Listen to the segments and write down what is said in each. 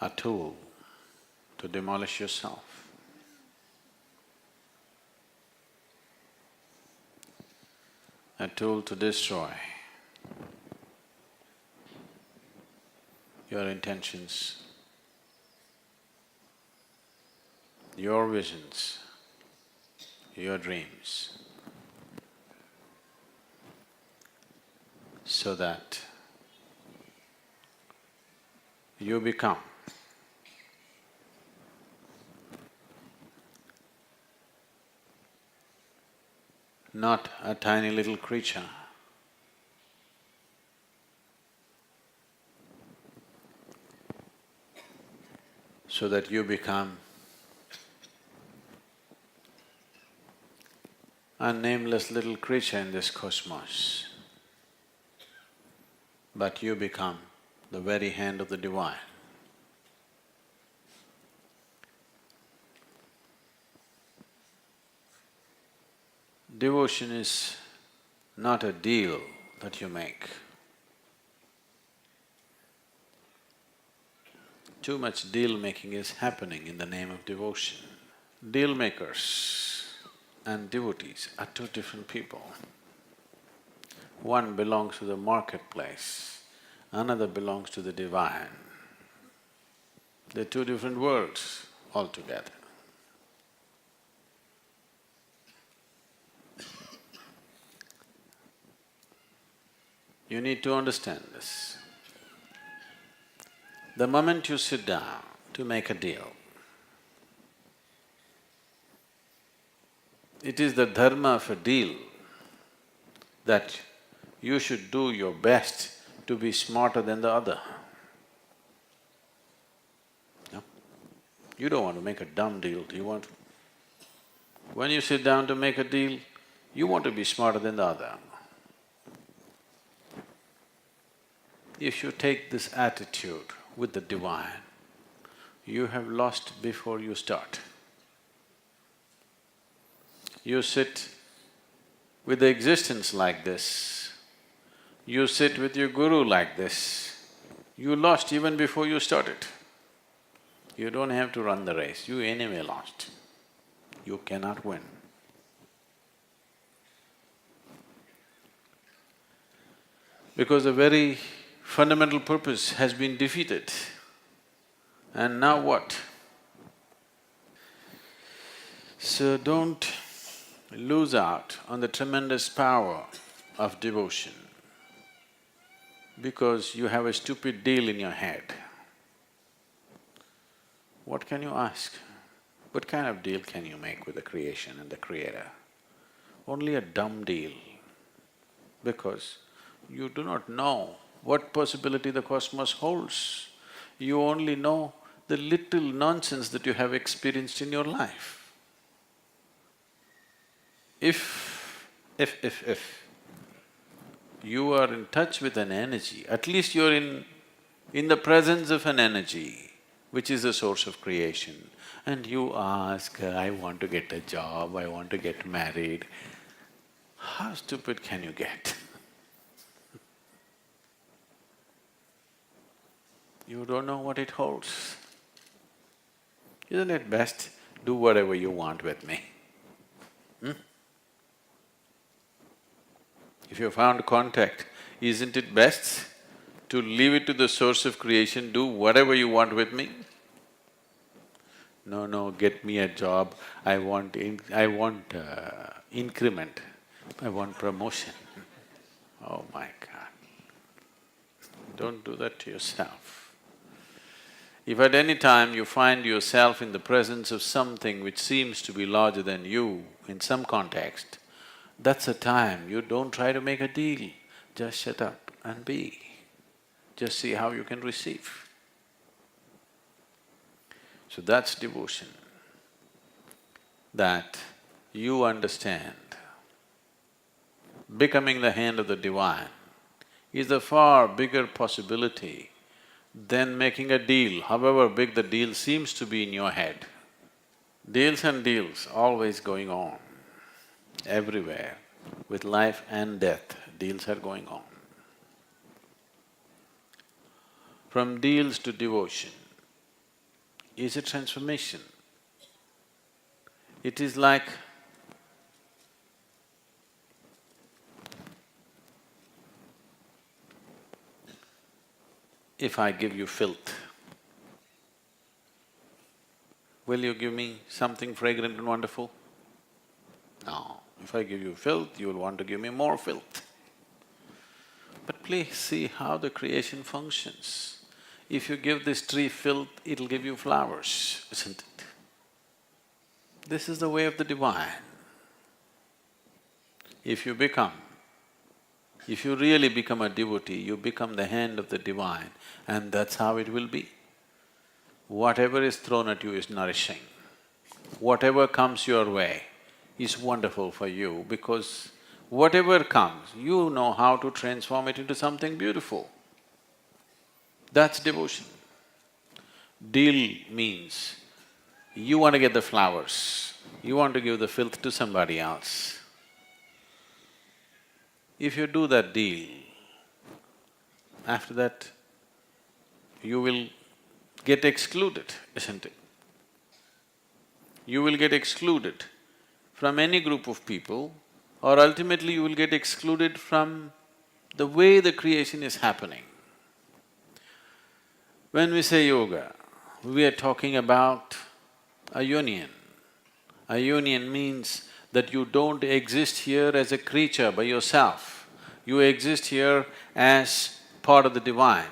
a tool to demolish yourself. A tool to destroy your intentions, your visions, your dreams, so that you become not a tiny little creature, so that you become a nameless little creature in this cosmos, but you become the very hand of the Divine. Devotion is not a deal that you make. Too much deal-making is happening in the name of devotion. Deal-makers and devotees are two different people. One belongs to the marketplace, another belongs to the Divine. They're two different worlds altogether. You need to understand this. The moment you sit down to make a deal, it is the dharma of a deal that you should do your best to be smarter than the other. No? You don't want to make a dumb deal, do you want? When you sit down to make a deal, you want to be smarter than the other. If you take this attitude with the Divine, you have lost before you start. You sit with the existence like this, you sit with your guru like this, you lost even before you started. You don't have to run the race, you anyway lost. You cannot win. Because the very fundamental purpose has been defeated. And now what? So don't lose out on the tremendous power of devotion because you have a stupid deal in your head. What can you ask? What kind of deal can you make with the creation and the Creator? Only a dumb deal, because you do not know what possibility the cosmos holds. You only know the little nonsense that you have experienced in your life. If you are in touch with an energy, at least you're in the presence of an energy which is the source of creation, and you ask, I want to get a job, I want to get married, how stupid can you get? You don't know what it holds. Isn't it best, do whatever you want with me? If you found contact, isn't it best to leave it to the source of creation, do whatever you want with me? No, get me a job, I want increment, I want promotion. Oh my God, don't do that to yourself. If at any time you find yourself in the presence of something which seems to be larger than you in some context, that's a time you don't try to make a deal, just shut up and be. Just see how you can receive. So that's devotion, that you understand becoming the hand of the Divine is a far bigger possibility than making a deal, however big the deal seems to be in your head. Deals and deals always going on, everywhere. With life and death, deals are going on. From deals to devotion, is a transformation. It is like if I give you filth, will you give me something fragrant and wonderful? No. If I give you filth, you will want to give me more filth. But please see how the creation functions. If you give this tree filth, it'll give you flowers, isn't it? This is the way of the divine. If you really become a devotee, you become the hand of the divine, and that's how it will be. Whatever is thrown at you is nourishing. Whatever comes your way is wonderful for you because whatever comes, you know how to transform it into something beautiful. That's devotion. Deal means you want to get the flowers, you want to give the filth to somebody else. If you do that deal, after that, you will get excluded, isn't it? You will get excluded from any group of people, or ultimately you will get excluded from the way the creation is happening. When we say yoga, we are talking about a union. A union means that you don't exist here as a creature by yourself. You exist here as part of the divine.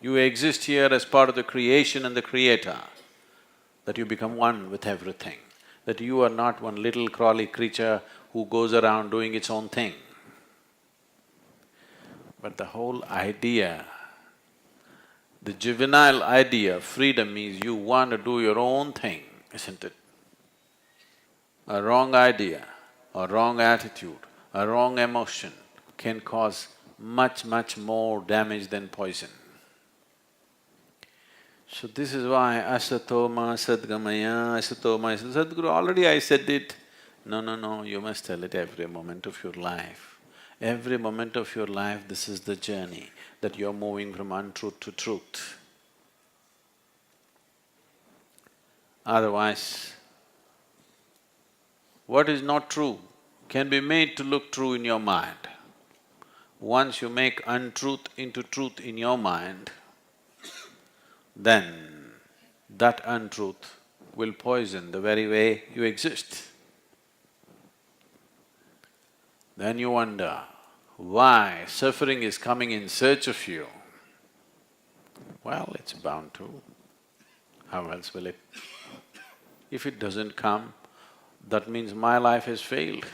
You exist here as part of the creation and the creator, that you become one with everything, that you are not one little crawly creature who goes around doing its own thing. But the whole idea, the juvenile idea of freedom is you want to do your own thing, isn't it? A wrong idea, a wrong attitude, a wrong emotion can cause much, much more damage than poison. So this is why asatoma sadgamaya, asatoma… Sadhguru, already I said it. No, you must tell it every moment of your life. Every moment of your life, this is the journey, that you're moving from untruth to truth. Otherwise, what is not true can be made to look true in your mind. Once you make untruth into truth in your mind, then that untruth will poison the very way you exist. Then you wonder why suffering is coming in search of you. Well, it's bound to. How else will it? If it doesn't come, that means my life has failed.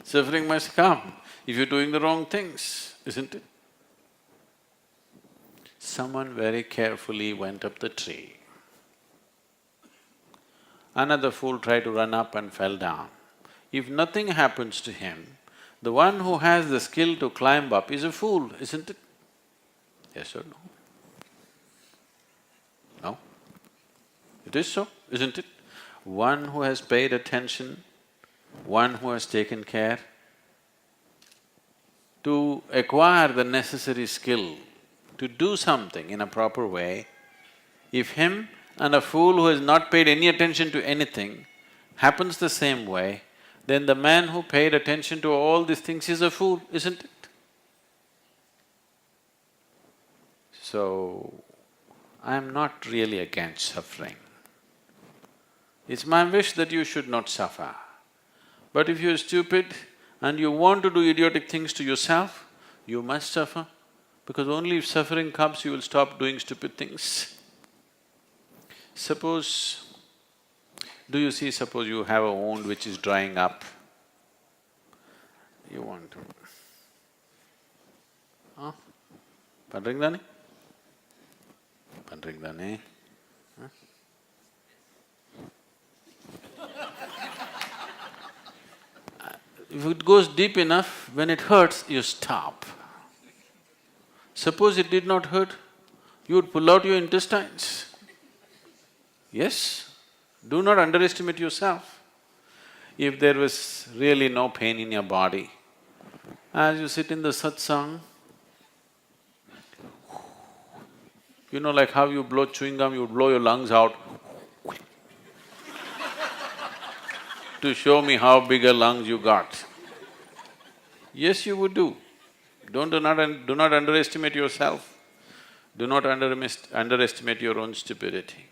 Suffering must come if you're doing the wrong things, isn't it? Someone very carefully went up the tree. Another fool tried to run up and fell down. If nothing happens to him, the one who has the skill to climb up is a fool, isn't it? Yes or no? No? It is so, isn't it? One who has paid attention, one who has taken care to acquire the necessary skill to do something in a proper way, if him and a fool who has not paid any attention to anything happens the same way, then the man who paid attention to all these things is a fool, isn't it? So, I'm not really against suffering. It's my wish that you should not suffer. But if you're stupid and you want to do idiotic things to yourself, you must suffer, because only if suffering comes, you will stop doing stupid things. Suppose… do you see, suppose you have a wound which is drying up, you want to… Pandringdani? Pandringdani? If it goes deep enough, when it hurts, you stop. Suppose it did not hurt, you would pull out your intestines. Yes? Do not underestimate yourself. If there was really no pain in your body, as you sit in the satsang, You know, like how you blow chewing gum, you blow your lungs out to show me how big a lungs you got. Yes, you would do. Do not underestimate yourself. Do not underestimate your own stupidity.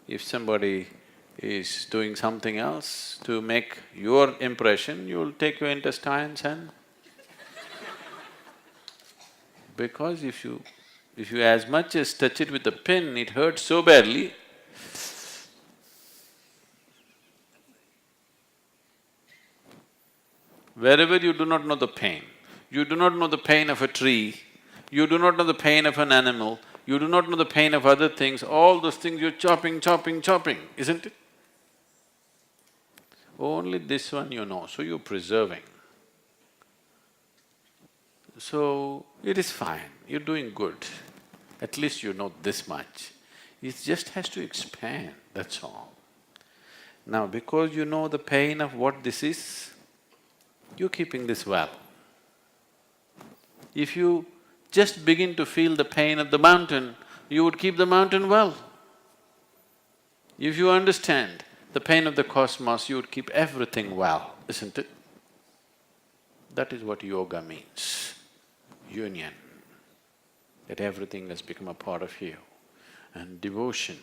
If somebody is doing something else to make your impression, you'll take your intestines and… Because if you as much as touch it with a pin, it hurts so badly. Wherever you do not know the pain, you do not know the pain of a tree, you do not know the pain of an animal, you do not know the pain of other things, all those things you're chopping, isn't it? Only this one you know, so you're preserving. So, it is fine, you're doing good. At least you know this much. It just has to expand, that's all. Now, because you know the pain of what this is, you're keeping this well. If you just begin to feel the pain of the mountain, you would keep the mountain well. If you understand the pain of the cosmos, you would keep everything well, isn't it? That is what yoga means, union, that everything has become a part of you. And devotion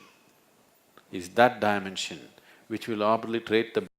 is that dimension which will obliterate the